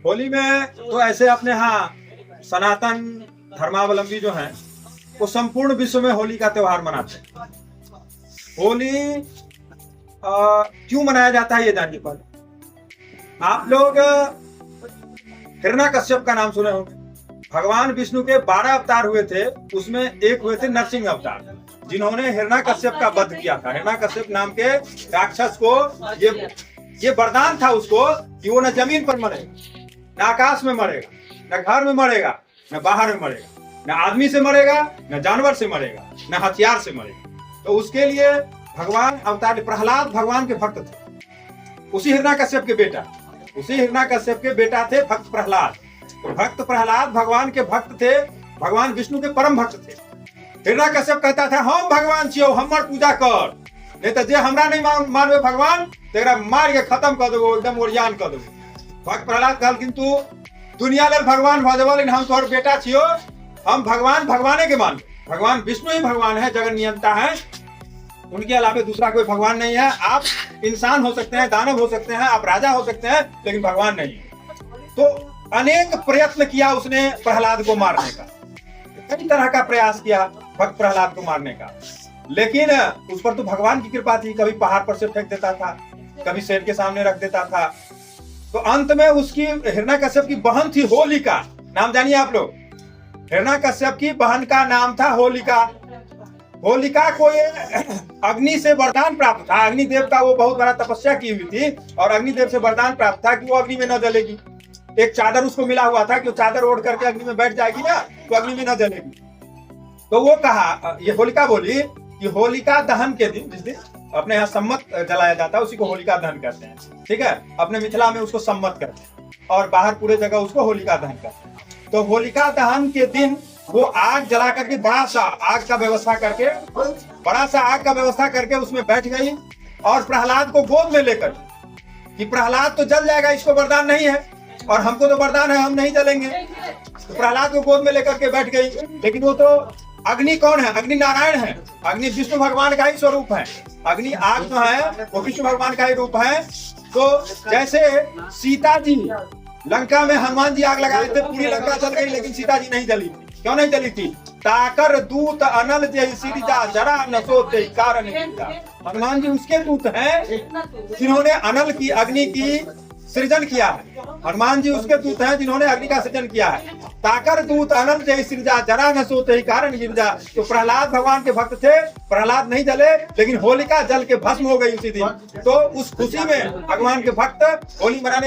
होली में तो ऐसे अपने यहाँ सनातन धर्मावलंबी जो हैं वो संपूर्ण विश्व में होली का त्योहार मनाते हैं। होली क्यों मनाया जाता है ये जानिए। पहले आप लोग हिरण्यकश्यप का नाम सुने होंगे। भगवान विष्णु के 12 अवतार हुए थे, उसमें एक हुए थे नरसिंह अवतार, जिन्होंने हिरण्यकश्यप का वध किया था। हिरण्यकश्यप नाम के राक्षस को ये वरदान था उसको कि वो न जमीन पर मरेगा, न आकाश में मरेगा, न घर में मरेगा, न बाहर में मरेगा, न आदमी से मरेगा, न जानवर से मरेगा, न हथियार से मरेगा। तो उसके लिए भगवान अवतार प्रहलाद भगवान के भक्त थे। उसी हिरण्यकश्यप के बेटा थे भक्त प्रहलाद। तो भक्त प्रहलाद भगवान के भक्त थे, भगवान विष्णु के परम भक्त थे। हिरण्यकश्यप कहता था हम भगवान छियो, हमर पूजा कर, नहीं तो जे हमरा नहीं मानवे भगवान तेरा मार के खत्म कर देबो, एकदम ओरियान कर देबो। भक्त प्रहलाद कहल किंतु दुनिया लेल भगवान भजबो, लेकिन हम तोहर बेटा छियो, हम भगवाने के मान, भगवान विष्णु ही भगवान है, जगत नियंता है, उनके अलावा दूसरा कोई भगवान नहीं है। आप इंसान हो सकते हैं, दानव हो सकते हैं, आप राजा हो सकते हैं, लेकिन भगवान नहीं है। तो अनेक प्रयत्न किया उसने प्रहलाद को मारने का, कई तरह का प्रयास किया भक्त प्रहलाद को मारने का, लेकिन उस पर तो भगवान की कृपा थी। कभी पहाड़ पर से फेंक देता था, कभी शेर के सामने रख देता था। तो अंत में उसकी हिरण्यकश्यप की बहन थी होलिका, नाम जानिए आप लोग। हिरण्यकश्यप की बहन का नाम था होलिका। होलिका को ये अग्नि से वरदान प्राप्त था। अग्निदेव का वो बहुत बड़ा तपस्या की हुई थी और अग्निदेव से वरदान प्राप्त था कि वो अग्नि में न जलेगी। एक चादर उसको मिला हुआ था कि वो चादर ओढ़ करके अग्नि में बैठ जाएगी ना तो अग्नि में न जलेगी। तो वो कहा, ये होलिका बोली कि होलिका दहन के दिन, जिस दिन अपने यहाँ सम्मत जलाया जाता है उसी को होलिका दहन कहते हैं, ठीक है। अपने मिथिला में उसको सम्मत कहते हैं और बाहर पूरे जगह उसको होलिका दहन कहते हैं। तो होलिका दहन के दिन वो आग जला करके बड़ा सा आग का व्यवस्था करके उसमें बैठ गई और प्रहलाद को गोद में लेकर कि प्रहलाद तो जल जाएगा, इसको वरदान नहीं है और हमको तो वरदान है, हम नहीं जलेंगे। तो प्रहलाद को गोद में लेकर के बैठ गई। लेकिन वो तो अग्नि कौन है? अग्नि नारायण है, अग्नि विष्णु भगवान का ही स्वरूप है। अग्नि आग जो है वो विष्णु भगवान का ही रूप है। तो जैसे सीता जी लंका में हनुमान जी आग लगा रहे थे, पूरी लंका जल गई, लेकिन सीता जी नहीं जली। क्यों नहीं जली थी? ताकर दूत अनल जय सिरजा जरा न सोते कारण। हनुमान जी उसके दूत हैं जिन्होंने अनल की अग्नि की सृजन किया है। हनुमान जी उसके दूत हैं जिन्होंने अग्नि का सृजन किया है। ताकर दूत अनल जय सिरजा जरा न सोते कारण गिरजा। तो प्रहलाद भगवान के भक्त थे, प्रहलाद नहीं जले, लेकिन होलिका जल के भस्म हो गई उसी दिन। तो उस खुशी में भगवान के भक्त होली मनाने